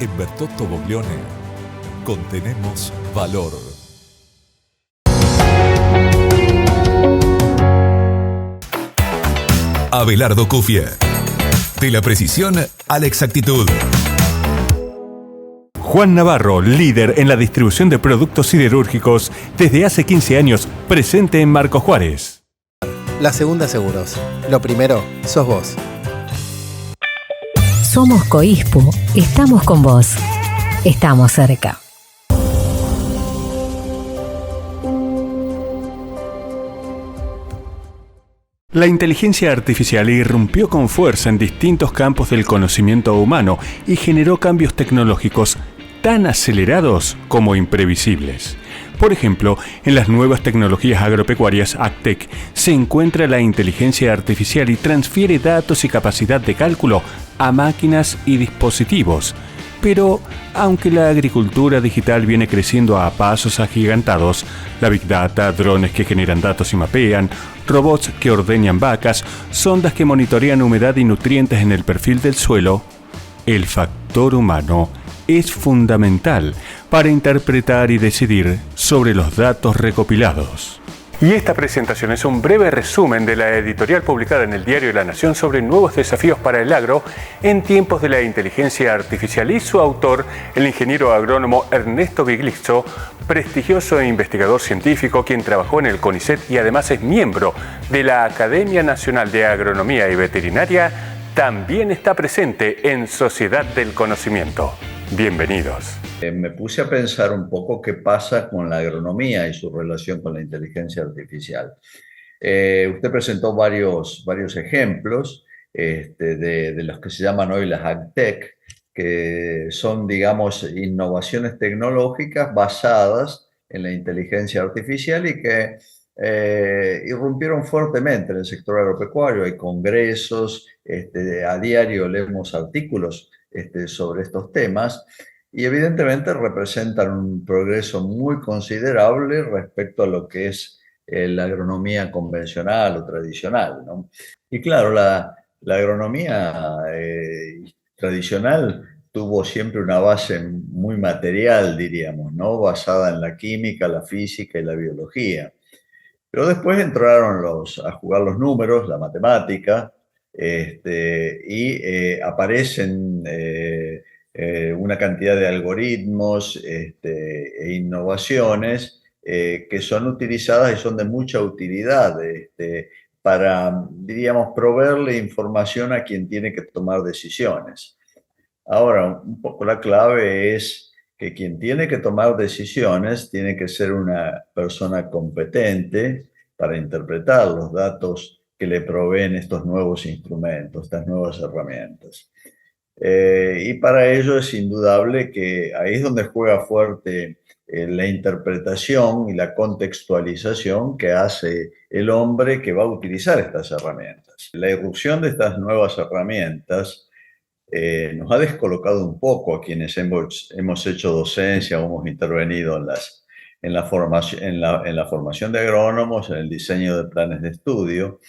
En Bertotto Boglione contenemos valor. Abelardo Cufia. De la precisión a la exactitud. Juan Navarro, líder en la distribución de productos siderúrgicos desde hace 15 años, presente en Marcos Juárez. La Segunda Seguros. Lo primero, sos vos. Somos Coispu. Estamos con vos. Estamos cerca. La inteligencia artificial irrumpió con fuerza en distintos campos del conocimiento humano y generó cambios tecnológicos tan acelerados como imprevisibles. Por ejemplo, en las nuevas tecnologías agropecuarias AgTech se encuentra la inteligencia artificial y transfiere datos y capacidad de cálculo a máquinas y dispositivos. Pero, aunque la agricultura digital viene creciendo a pasos agigantados, la Big Data, drones que generan datos y mapean, robots que ordeñan vacas, sondas que monitorean humedad y nutrientes en el perfil del suelo, el factor humano es fundamental para interpretar y decidir sobre los datos recopilados. Y esta presentación es un breve resumen de la editorial publicada en el diario La Nación sobre nuevos desafíos para el agro en tiempos de la inteligencia artificial, y su autor, el ingeniero agrónomo Ernesto Biglizzo, prestigioso investigador científico quien trabajó en el CONICET y además es miembro de la Academia Nacional de Agronomía y Veterinaria, también está presente en Sociedad del Conocimiento. Bienvenidos. Me puse a pensar un poco qué pasa con la agronomía y su relación con la inteligencia artificial. Usted presentó varios ejemplos de los que se llaman hoy las AgTech, que son, digamos, innovaciones tecnológicas basadas en la inteligencia artificial y que irrumpieron fuertemente en el sector agropecuario. Hay congresos, a diario leemos artículos sobre estos temas. Y evidentemente representan un progreso muy considerable respecto a lo que es la agronomía convencional o tradicional, ¿no? Y claro, la agronomía tradicional tuvo siempre una base muy material, diríamos, ¿no? Basada en la química, la física y la biología. Pero después entraron a jugar los números, la matemática, y aparecen una cantidad de algoritmos e innovaciones que son utilizadas y son de mucha utilidad para, diríamos, proveerle información a quien tiene que tomar decisiones. Ahora, un poco la clave es que quien tiene que tomar decisiones tiene que ser una persona competente para interpretar los datos que le proveen estos nuevos instrumentos, estas nuevas herramientas. Y para ello es indudable que ahí es donde juega fuerte la interpretación y la contextualización que hace el hombre que va a utilizar estas herramientas. La irrupción de estas nuevas herramientas nos ha descolocado un poco a quienes hemos hecho docencia o hemos intervenido en la formación de agrónomos, en el diseño de planes de estudio.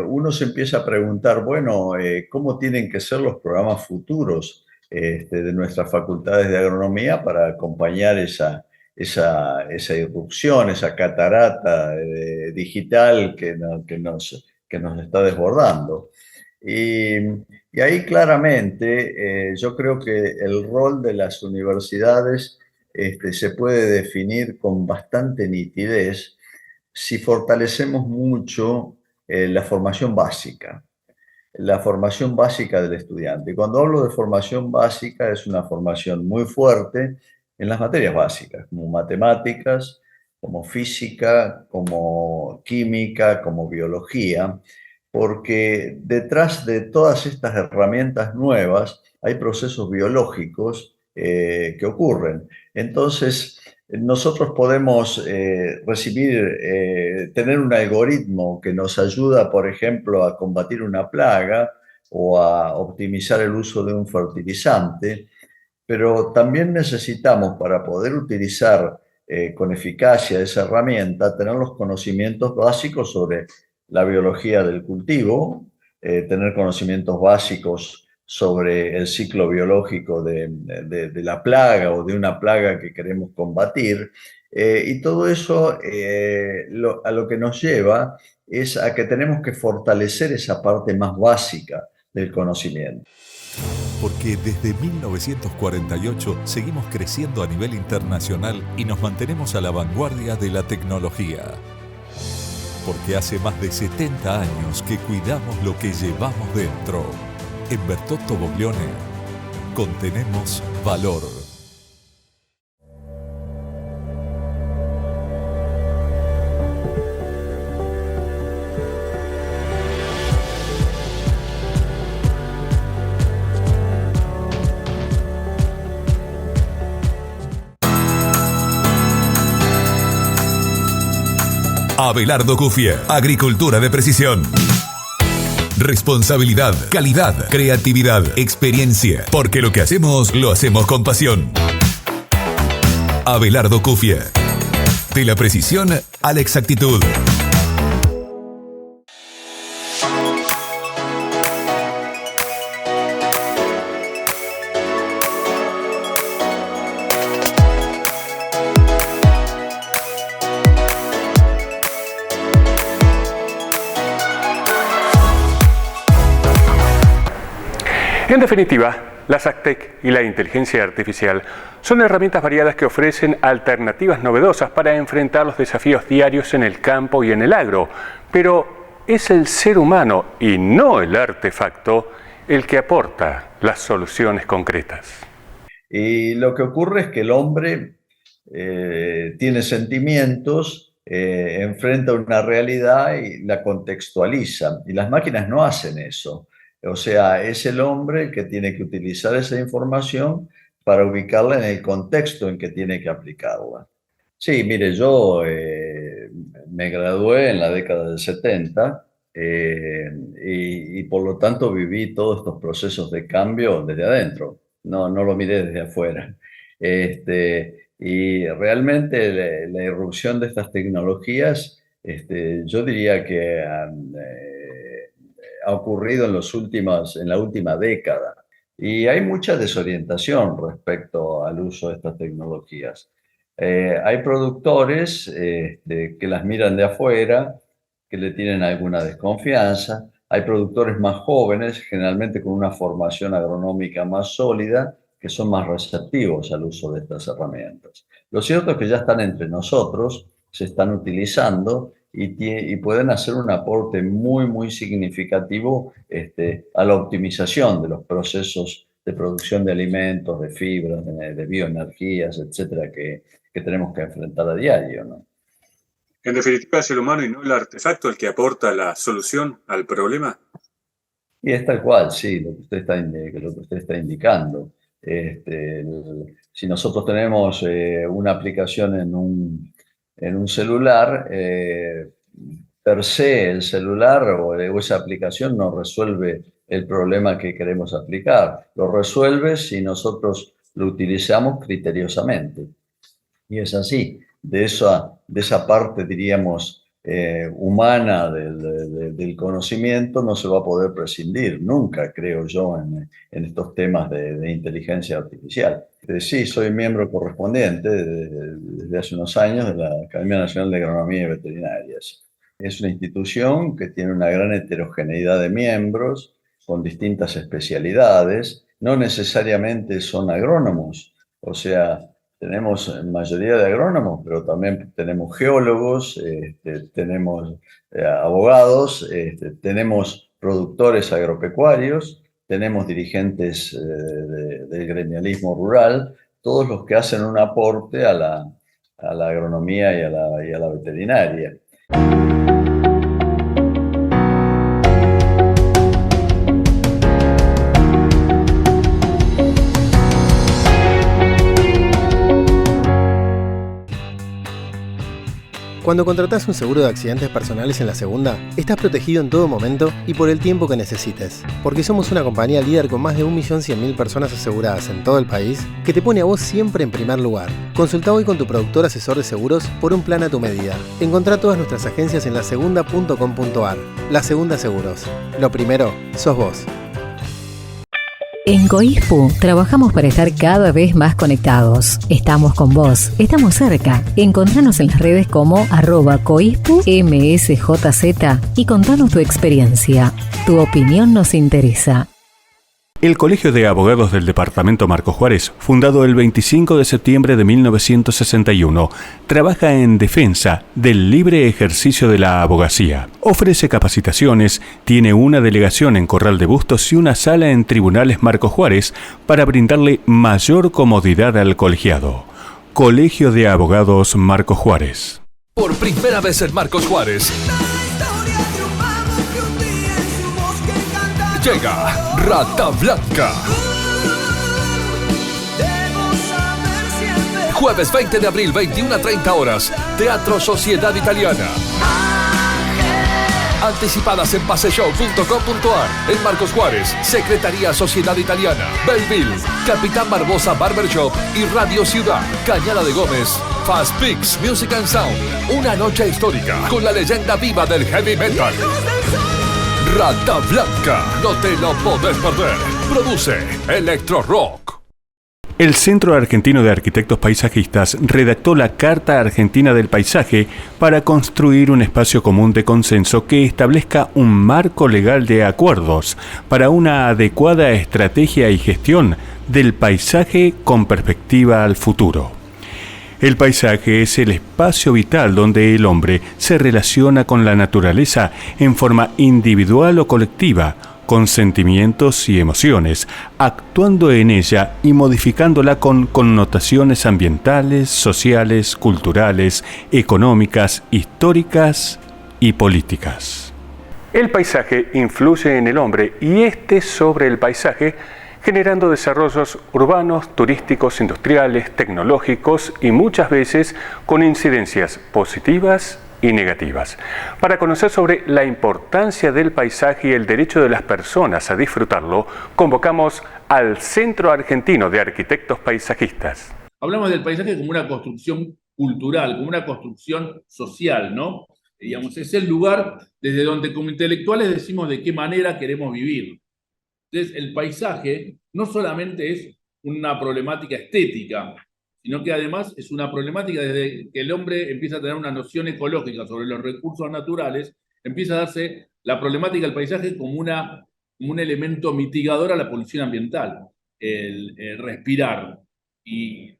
Uno se empieza a preguntar, bueno, ¿cómo tienen que ser los programas futuros de nuestras facultades de agronomía para acompañar esa irrupción, esa catarata digital que nos está desbordando? Y ahí claramente yo creo que el rol de las universidades se puede definir con bastante nitidez si fortalecemos mucho la formación básica del estudiante. Y cuando hablo de formación básica, es una formación muy fuerte en las materias básicas, como matemáticas, como física, como química, como biología, porque detrás de todas estas herramientas nuevas hay procesos biológicos que ocurren. Entonces, nosotros podemos tener un algoritmo que nos ayuda, por ejemplo, a combatir una plaga o a optimizar el uso de un fertilizante, pero también necesitamos, para poder utilizar con eficacia esa herramienta, tener los conocimientos básicos sobre la biología del cultivo, tener conocimientos básicos sobre el ciclo biológico de la plaga o de una plaga que queremos combatir. Y todo eso a lo que nos lleva es a que tenemos que fortalecer esa parte más básica del conocimiento. Porque desde 1948 seguimos creciendo a nivel internacional y nos mantenemos a la vanguardia de la tecnología. Porque hace más de 70 años que cuidamos lo que llevamos dentro. En Bertotto Boglione contenemos valor. Abelardo Cufia, agricultura de precisión. Responsabilidad, calidad, creatividad, experiencia. Porque lo que hacemos, lo hacemos con pasión. Abelardo Cufia. De la precisión a la exactitud. En definitiva, la SACTEC y la inteligencia artificial son herramientas variadas que ofrecen alternativas novedosas para enfrentar los desafíos diarios en el campo y en el agro. Pero es el ser humano y no el artefacto el que aporta las soluciones concretas. Y lo que ocurre es que el hombre tiene sentimientos, enfrenta una realidad y la contextualiza. Y las máquinas no hacen eso. O sea, es el hombre el que tiene que utilizar esa información para ubicarla en el contexto en que tiene que aplicarla. Sí, mire, yo me gradué en la década del 70 y por lo tanto viví todos estos procesos de cambio desde adentro, no lo miré desde afuera. Y realmente la irrupción de estas tecnologías, yo diría que ha ocurrido en la última década. Y hay mucha desorientación respecto al uso de estas tecnologías. Hay productores que las miran de afuera, que le tienen alguna desconfianza. Hay productores más jóvenes, generalmente con una formación agronómica más sólida, que son más receptivos al uso de estas herramientas. Lo cierto es que ya están entre nosotros, se están utilizando y pueden hacer un aporte muy, muy significativo a la optimización de los procesos de producción de alimentos, de fibras, de bioenergías, etcétera, que tenemos que enfrentar a diario, ¿no? En definitiva, es el humano y no el artefacto el que aporta la solución al problema. Y es tal cual, sí, lo que usted está indicando. Si nosotros tenemos una aplicación en un celular, per se el celular o esa aplicación no resuelve el problema que queremos aplicar. Lo resuelve si nosotros lo utilizamos criteriosamente. Y es así. De esa parte, diríamos, humana del conocimiento no se va a poder prescindir nunca, creo yo, en estos temas de inteligencia artificial. Sí, soy miembro correspondiente desde hace unos años de la Academia Nacional de Agronomía y Veterinarias. Es una institución que tiene una gran heterogeneidad de miembros con distintas especialidades. No necesariamente son agrónomos, o sea, tenemos mayoría de agrónomos, pero también tenemos geólogos, tenemos abogados, tenemos productores agropecuarios, tenemos dirigentes del gremialismo rural, todos los que hacen un aporte a la agronomía y a la veterinaria. Cuando contratás un seguro de accidentes personales en La Segunda, estás protegido en todo momento y por el tiempo que necesites. Porque somos una compañía líder con más de 1.100.000 personas aseguradas en todo el país, que te pone a vos siempre en primer lugar. Consulta hoy con tu productor asesor de seguros por un plan a tu medida. Encontrá todas nuestras agencias en lasegunda.com.ar. La Segunda Seguros. Lo primero, sos vos. En Coispu trabajamos para estar cada vez más conectados. Estamos con vos, estamos cerca. Encontranos en las redes como @coispumsjz y contanos tu experiencia. Tu opinión nos interesa. El Colegio de Abogados del Departamento Marcos Juárez, fundado el 25 de septiembre de 1961, trabaja en defensa del libre ejercicio de la abogacía. Ofrece capacitaciones, tiene una delegación en Corral de Bustos y una sala en Tribunales Marcos Juárez para brindarle mayor comodidad al colegiado. Colegio de Abogados Marcos Juárez. Por primera vez en Marcos Juárez llega Rata Blanca. Jueves 20 de abril, 21:30 horas. Teatro Sociedad Italiana. Anticipadas en paseshow.com.ar. En Marcos Juárez, Secretaría Sociedad Italiana, Belleville, Capitán Barbosa Barbershop y Radio Ciudad. Cañada de Gómez, Fast Pix Music and Sound. Una noche histórica con la leyenda viva del heavy metal. Rata Blanca, no te lo podés perder. Produce Electro Rock. El Centro Argentino de Arquitectos Paisajistas redactó la Carta Argentina del Paisaje para construir un espacio común de consenso que establezca un marco legal de acuerdos para una adecuada estrategia y gestión del paisaje con perspectiva al futuro. El paisaje es el espacio vital donde el hombre se relaciona con la naturaleza en forma individual o colectiva, con sentimientos y emociones, actuando en ella y modificándola con connotaciones ambientales, sociales, culturales, económicas, históricas y políticas. El paisaje influye en el hombre y este sobre el paisaje, generando desarrollos urbanos, turísticos, industriales, tecnológicos y muchas veces con incidencias positivas y negativas. Para conocer sobre la importancia del paisaje y el derecho de las personas a disfrutarlo, convocamos al Centro Argentino de Arquitectos Paisajistas. Hablamos del paisaje como una construcción cultural, como una construcción social, ¿no? Digamos, es el lugar desde donde como intelectuales decimos de qué manera queremos vivir. Entonces, el paisaje no solamente es una problemática estética, sino que además es una problemática desde que el hombre empieza a tener una noción ecológica sobre los recursos naturales, empieza a darse la problemática del paisaje como un elemento mitigador a la polución ambiental, el respirar. Y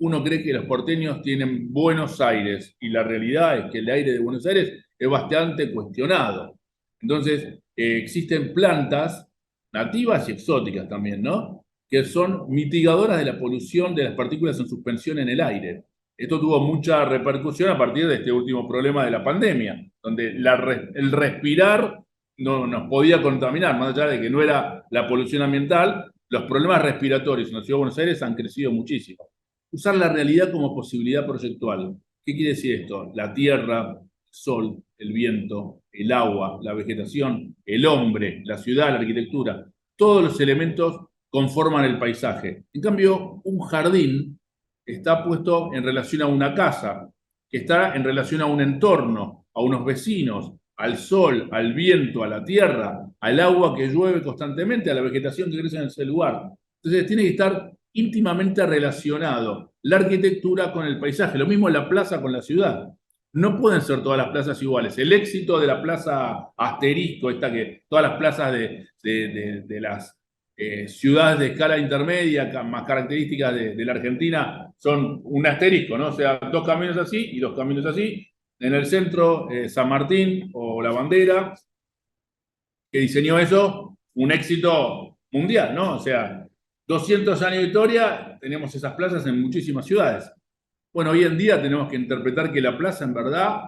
uno cree que los porteños tienen Buenos Aires, y la realidad es que el aire de Buenos Aires es bastante cuestionado. Entonces, existen plantas nativas y exóticas también, ¿no?, que son mitigadoras de la polución de las partículas en suspensión en el aire. Esto tuvo mucha repercusión a partir de este último problema de la pandemia, donde el respirar no nos podía contaminar, más allá de que no era la polución ambiental, los problemas respiratorios en la Ciudad de Buenos Aires han crecido muchísimo. Usar la realidad como posibilidad proyectual. ¿Qué quiere decir esto? La tierra, el sol, el viento, el agua, la vegetación, el hombre, la ciudad, la arquitectura, todos los elementos conforman el paisaje. En cambio, un jardín está puesto en relación a una casa, que está en relación a un entorno, a unos vecinos, al sol, al viento, a la tierra, al agua que llueve constantemente, a la vegetación que crece en ese lugar. Entonces tiene que estar íntimamente relacionado la arquitectura con el paisaje. Lo mismo la plaza con la ciudad. No pueden ser todas las plazas iguales. El éxito de la plaza Asterisco, todas las plazas de las ciudades de escala intermedia, más características de la Argentina, son un asterisco, ¿no? O sea, 2 caminos así y 2 caminos así. En el centro, San Martín o La Bandera, que diseñó eso, un éxito mundial, ¿no? O sea, 200 años de historia, tenemos esas plazas en muchísimas ciudades. Bueno, hoy en día tenemos que interpretar que la plaza, en verdad,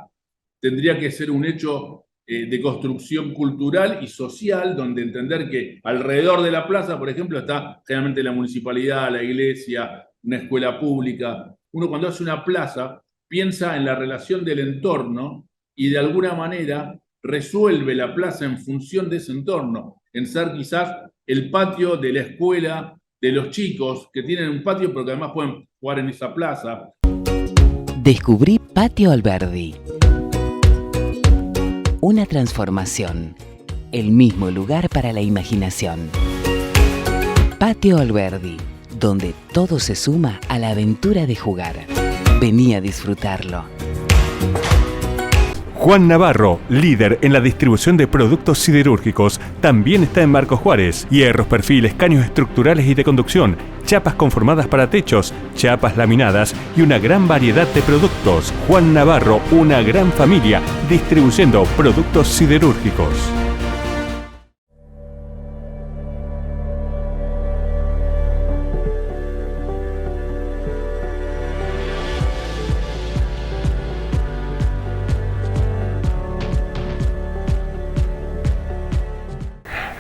tendría que ser un hecho de construcción cultural y social, donde entender que alrededor de la plaza, por ejemplo, está generalmente la municipalidad, la iglesia, una escuela pública. Uno cuando hace una plaza piensa en la relación del entorno y de alguna manera resuelve la plaza en función de ese entorno, en ser quizás el patio de la escuela de los chicos que tienen un patio pero que además pueden jugar en esa plaza. Descubrí Patio Alberdi. Una transformación. El mismo lugar para la imaginación. Patio Alberdi, donde todo se suma a la aventura de jugar. Vení a disfrutarlo. Juan Navarro, líder en la distribución de productos siderúrgicos, también está en Marcos Juárez. Hierros, perfiles, caños estructurales y de conducción, chapas conformadas para techos, chapas laminadas y una gran variedad de productos. Juan Navarro, una gran familia, distribuyendo productos siderúrgicos.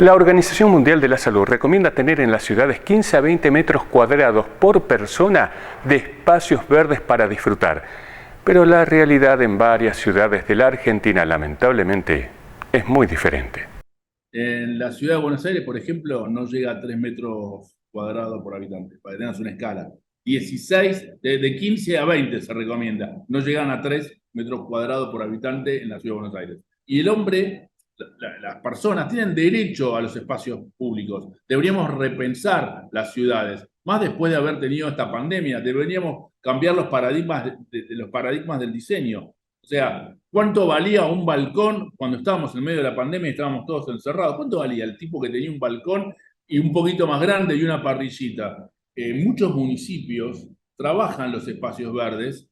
La Organización Mundial de la Salud recomienda tener en las ciudades 15 a 20 metros cuadrados por persona de espacios verdes para disfrutar. Pero la realidad en varias ciudades de la Argentina, lamentablemente, es muy diferente. En la ciudad de Buenos Aires, por ejemplo, no llega a 3 metros cuadrados por habitante, para que tengas una escala. 16, de 15 a 20 se recomienda. No llegan a 3 metros cuadrados por habitante en la ciudad de Buenos Aires. Y el hombre... Las personas tienen derecho a los espacios públicos. Deberíamos repensar las ciudades, más después de haber tenido esta pandemia. Deberíamos cambiar los paradigmas, los paradigmas del diseño. O sea, ¿cuánto valía un balcón cuando estábamos en medio de la pandemia y estábamos todos encerrados? ¿Cuánto valía el tipo que tenía un balcón y un poquito más grande y una parrillita? Muchos municipios trabajan los espacios verdes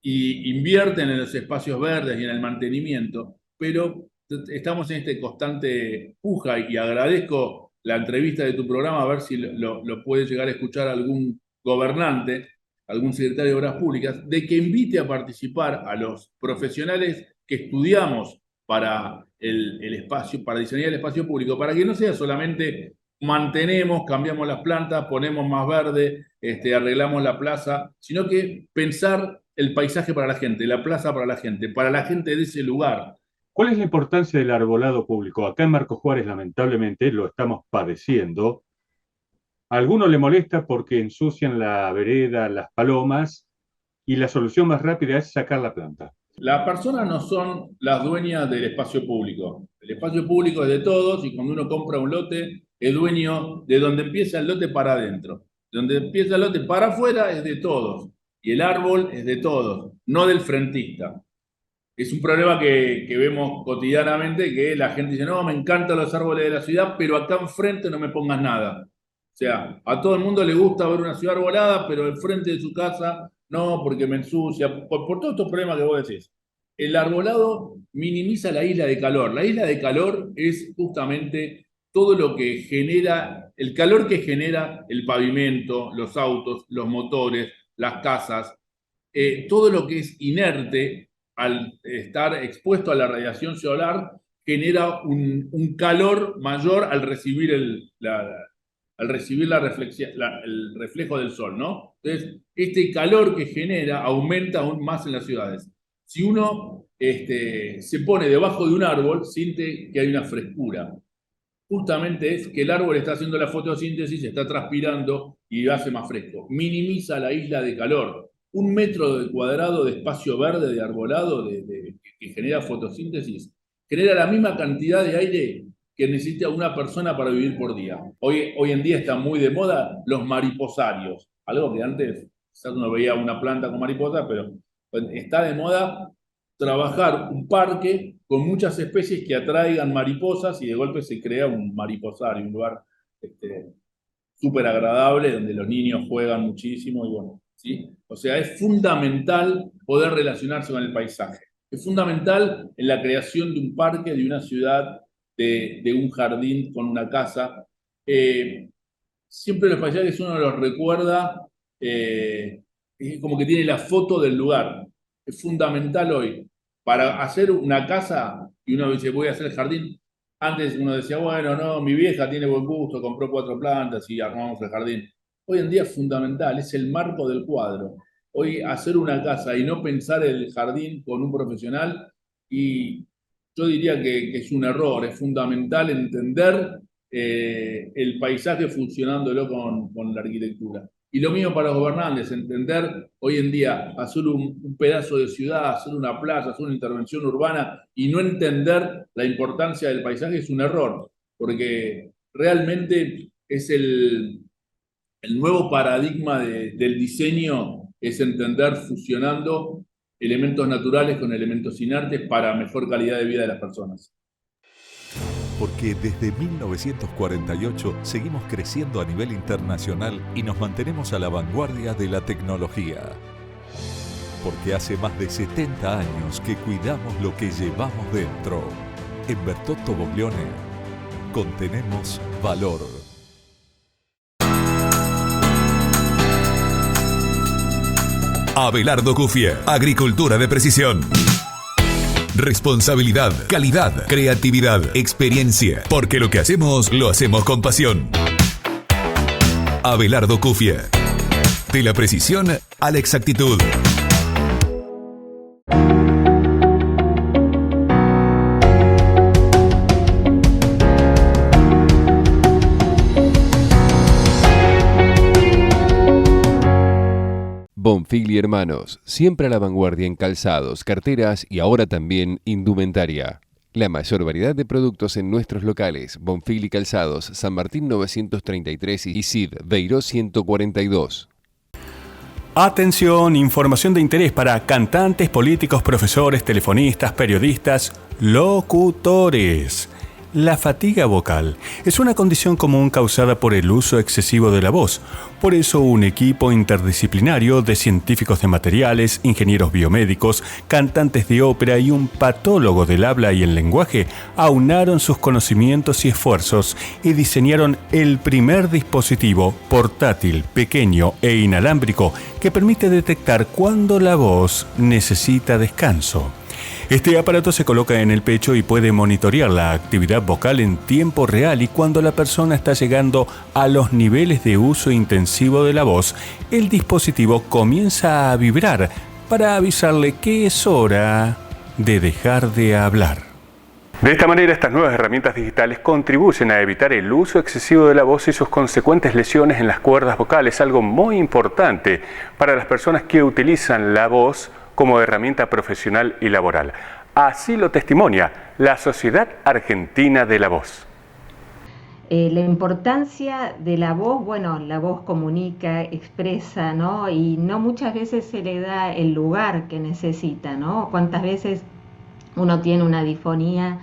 y invierten en los espacios verdes y en el mantenimiento, pero estamos en este constante puja y agradezco la entrevista de tu programa, a ver si lo puede llegar a escuchar algún gobernante, algún secretario de Obras Públicas, de que invite a participar a los profesionales que estudiamos para el espacio, para diseñar el espacio público, para que no sea solamente mantenemos, cambiamos las plantas, ponemos más verde, arreglamos la plaza, sino que pensar el paisaje para la gente, la plaza para la gente de ese lugar. ¿Cuál es la importancia del arbolado público? Acá en Marcos Juárez, lamentablemente, lo estamos padeciendo. A alguno le molesta porque ensucian la vereda, las palomas, y la solución más rápida es sacar la planta. Las personas no son las dueñas del espacio público. El espacio público es de todos y cuando uno compra un lote, es dueño de donde empieza el lote para adentro. Donde empieza el lote para afuera es de todos. Y el árbol es de todos, no del frentista. Es un problema que vemos cotidianamente, que la gente dice, no, me encantan los árboles de la ciudad, pero acá enfrente no me pongas nada. O sea, a todo el mundo le gusta ver una ciudad arbolada, pero el frente de su casa no, porque me ensucia, por todos estos problemas que vos decís. El arbolado minimiza la isla de calor. La isla de calor es justamente todo lo que genera, el calor que genera el pavimento, los autos, los motores, las casas, todo lo que es inerte, al estar expuesto a la radiación solar, genera un calor mayor al recibir el reflejo del sol, ¿no? Entonces, este calor que genera aumenta aún más en las ciudades. Si uno se pone debajo de un árbol, siente que hay una frescura. Justamente es que el árbol está haciendo la fotosíntesis, está transpirando y hace más fresco. Minimiza la isla de calor. 1 metro cuadrado de espacio verde, de arbolado, que genera fotosíntesis, genera la misma cantidad de aire que necesita una persona para vivir por día. Hoy en día está muy de moda los mariposarios, algo que antes quizás uno veía una planta con mariposas, pero está de moda trabajar un parque con muchas especies que atraigan mariposas y de golpe se crea un mariposario, un lugar súper agradable donde los niños juegan muchísimo y bueno, ¿sí? O sea, es fundamental poder relacionarse con el paisaje. Es fundamental en la creación de un parque, de una ciudad, de un jardín con una casa. Siempre los paisajes uno los recuerda como que tiene la foto del lugar. Es fundamental hoy. Para hacer una casa, y uno dice, voy a hacer el jardín, antes uno decía, bueno, no, mi vieja tiene buen gusto, compró 4 plantas y armamos el jardín. Hoy en día es fundamental, es el marco del cuadro. Hoy hacer una casa y no pensar el jardín con un profesional, y yo diría que es un error. Es fundamental entender el paisaje funcionándolo con la arquitectura. Y lo mismo para los gobernantes, entender hoy en día, hacer un pedazo de ciudad, hacer una plaza, hacer una intervención urbana y no entender la importancia del paisaje es un error, porque realmente es el nuevo paradigma del diseño, es entender fusionando elementos naturales con elementos inertes para mejor calidad de vida de las personas. Porque desde 1948 seguimos creciendo a nivel internacional y nos mantenemos a la vanguardia de la tecnología. Porque hace más de 70 años que cuidamos lo que llevamos dentro. En Bertotto Boglione contenemos valor. Abelardo Cufie, agricultura de precisión. Responsabilidad, calidad, creatividad, experiencia. Porque lo que hacemos, lo hacemos con pasión. Abelardo Cufie. De la precisión a la exactitud. Bonfigli Hermanos, siempre a la vanguardia en calzados, carteras y ahora también indumentaria. La mayor variedad de productos en nuestros locales. Bonfigli Calzados, San Martín 933 y Cid Beiró 142. Atención, información de interés para cantantes, políticos, profesores, telefonistas, periodistas, locutores. La fatiga vocal es una condición común causada por el uso excesivo de la voz. Por eso un equipo interdisciplinario de científicos de materiales, ingenieros biomédicos, cantantes de ópera y un patólogo del habla y el lenguaje aunaron sus conocimientos y esfuerzos y diseñaron el primer dispositivo portátil, pequeño e inalámbrico que permite detectar cuando la voz necesita descanso. Este aparato se coloca en el pecho y puede monitorear la actividad vocal en tiempo real, y cuando la persona está llegando a los niveles de uso intensivo de la voz, el dispositivo comienza a vibrar para avisarle que es hora de dejar de hablar. De esta manera, estas nuevas herramientas digitales contribuyen a evitar el uso excesivo de la voz y sus consecuentes lesiones en las cuerdas vocales, algo muy importante para las personas que utilizan la voz como herramienta profesional y laboral. Así lo testimonia la Sociedad Argentina de la Voz. La importancia de la voz, bueno, la voz comunica, expresa, ¿no? Y no muchas veces se le da el lugar que necesita, ¿no? Cuántas veces uno tiene una disfonía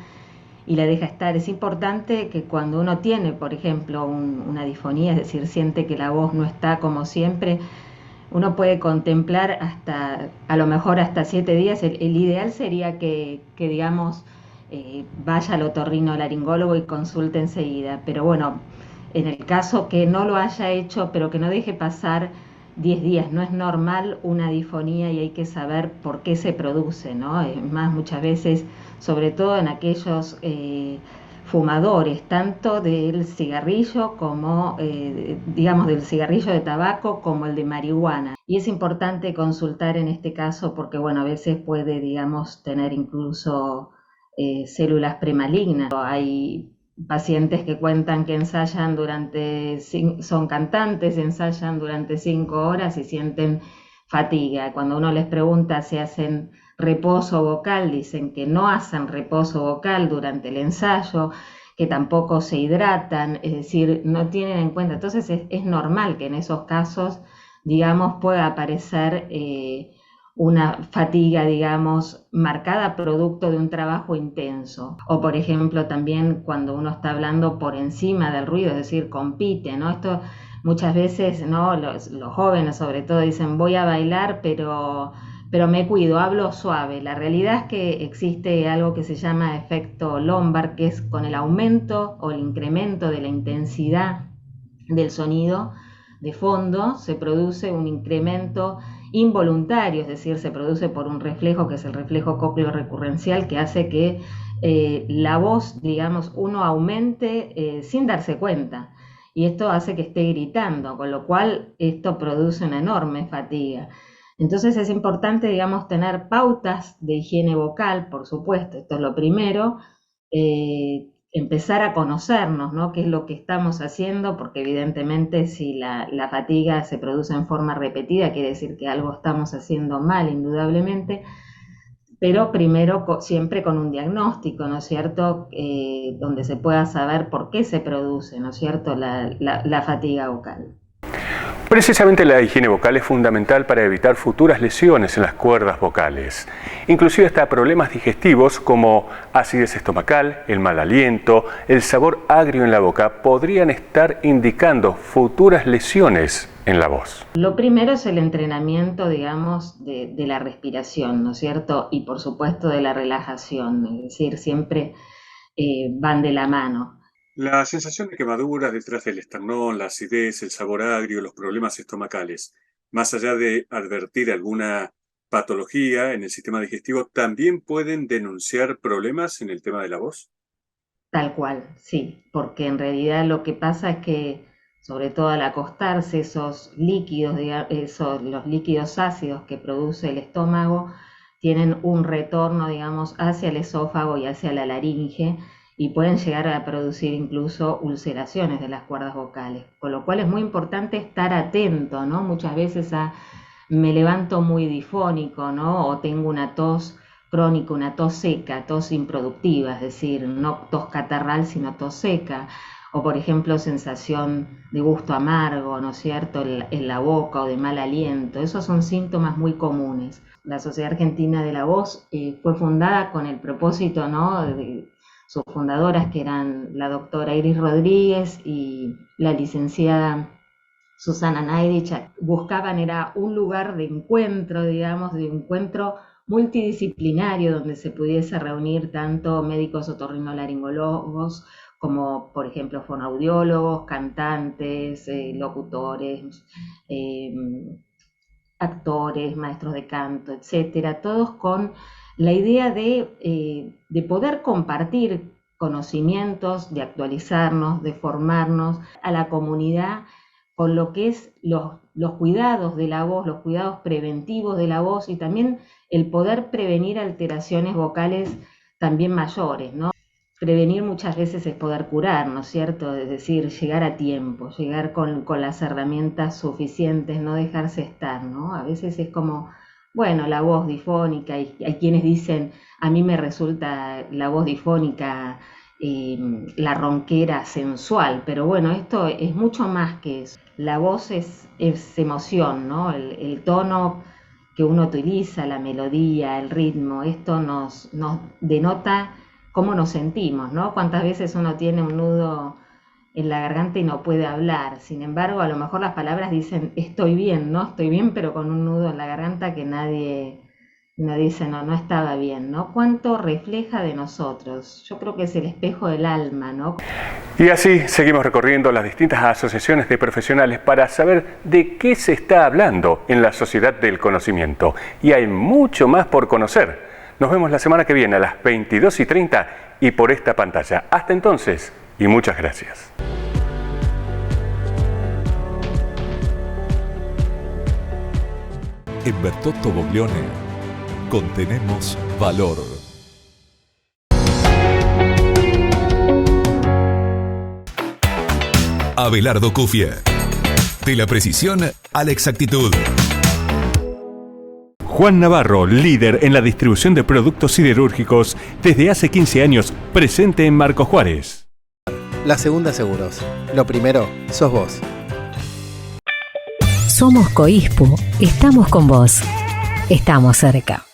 y la deja estar. Es importante que cuando uno tiene, por ejemplo, una disfonía, es decir, siente que la voz no está como siempre, uno puede contemplar a lo mejor hasta 7 días. El ideal sería que digamos, vaya al otorrinolaringólogo y consulte enseguida. Pero bueno, en el caso que no lo haya hecho, pero que no deje pasar 10 días, no es normal una disfonía y hay que saber por qué se produce, ¿no? Es más, muchas veces, sobre todo en aquellos fumadores, tanto del cigarrillo como, digamos, del cigarrillo de tabaco como el de marihuana. Y es importante consultar en este caso porque, bueno, a veces puede, digamos, tener incluso células premalignas. Hay pacientes que cuentan que ensayan son cantantes, ensayan durante 5 horas y sienten fatiga. Cuando uno les pregunta si hacen reposo vocal, dicen que no hacen reposo vocal durante el ensayo, que tampoco se hidratan, es decir, no tienen en cuenta. Entonces es normal que en esos casos, digamos, pueda aparecer una fatiga, digamos, marcada producto de un trabajo intenso. O, por ejemplo, también cuando uno está hablando por encima del ruido, es decir, compite, ¿no? Esto muchas veces, ¿no? Los jóvenes sobre todo dicen, voy a bailar, pero me cuido, hablo suave. La realidad es que existe algo que se llama efecto Lombard, que es con el aumento o el incremento de la intensidad del sonido de fondo, se produce un incremento involuntario, es decir, se produce por un reflejo que es el reflejo cócleo-recurrencial, que hace que la voz, digamos, uno aumente sin darse cuenta. Y esto hace que esté gritando, con lo cual esto produce una enorme fatiga. Entonces es importante, digamos, tener pautas de higiene vocal, por supuesto, esto es lo primero, empezar a conocernos, ¿no? Qué es lo que estamos haciendo, porque evidentemente si la fatiga se produce en forma repetida, quiere decir que algo estamos haciendo mal, indudablemente, pero primero siempre con un diagnóstico, ¿no es cierto?, donde se pueda saber por qué se produce, ¿no es cierto?, la fatiga vocal. Precisamente la higiene vocal es fundamental para evitar futuras lesiones en las cuerdas vocales, inclusive hasta problemas digestivos como acidez estomacal, el mal aliento, el sabor agrio en la boca podrían estar indicando futuras lesiones en la voz. Lo primero es el entrenamiento, digamos, de la respiración, ¿no es cierto? Y por supuesto de la relajación, es decir, siempre van de la mano. La sensación de quemaduras detrás del esternón, la acidez, el sabor agrio, los problemas estomacales, más allá de advertir alguna patología en el sistema digestivo, ¿también pueden denunciar problemas en el tema de la voz? Tal cual, sí, porque en realidad lo que pasa es que, sobre todo al acostarse, esos líquidos, los líquidos ácidos que produce el estómago, tienen un retorno, digamos, hacia el esófago y hacia la laringe, y pueden llegar a producir incluso ulceraciones de las cuerdas vocales, con lo cual es muy importante estar atento, ¿no? Muchas veces me levanto muy difónico, ¿no? O tengo una tos crónica, una tos seca, tos improductiva, es decir, no tos catarral, sino tos seca, o por ejemplo sensación de gusto amargo, ¿no es cierto?, en la boca o de mal aliento. Esos son síntomas muy comunes. La Sociedad Argentina de la Voz fue fundada con el propósito, ¿no?, sus fundadoras, que eran la doctora Iris Rodríguez y la licenciada Susana Naidich, buscaban era un lugar de encuentro, digamos, de encuentro multidisciplinario donde se pudiese reunir tanto médicos otorrinolaringólogos como, por ejemplo, fonoaudiólogos, cantantes, locutores, actores, maestros de canto, etcétera, todos con la idea de poder compartir conocimientos, de actualizarnos, de formarnos a la comunidad con lo que es los cuidados de la voz, los cuidados preventivos de la voz y también el poder prevenir alteraciones vocales también mayores, ¿no? Prevenir muchas veces es poder curar, ¿no es cierto? Es decir, llegar a tiempo, llegar con las herramientas suficientes, no dejarse estar, ¿no? A veces es como, bueno, la voz difónica, y hay quienes dicen, a mí me resulta la voz difónica, la ronquera sensual, pero bueno, esto es mucho más que eso. La voz es emoción, ¿no? El tono que uno utiliza, la melodía, el ritmo, esto nos denota cómo nos sentimos, ¿no? Cuántas veces uno tiene un nudo en la garganta y no puede hablar. Sin embargo, a lo mejor las palabras dicen estoy bien, ¿no? Estoy bien, pero con un nudo en la garganta que nadie dice no estaba bien, ¿no? ¿Cuánto refleja de nosotros? Yo creo que es el espejo del alma, ¿no? Y así seguimos recorriendo las distintas asociaciones de profesionales para saber de qué se está hablando en la sociedad del conocimiento. Y hay mucho más por conocer. Nos vemos la semana que viene a las 22:30 y por esta pantalla. Hasta entonces, y muchas gracias. En Bertotto Boglione contenemos valor. Abelardo Cufia. De la precisión a la exactitud. Juan Navarro, líder en la distribución de productos siderúrgicos desde hace 15 años, presente en Marcos Juárez. La Segunda Seguros. Lo primero, sos vos. Somos Coispu. Estamos con vos. Estamos cerca.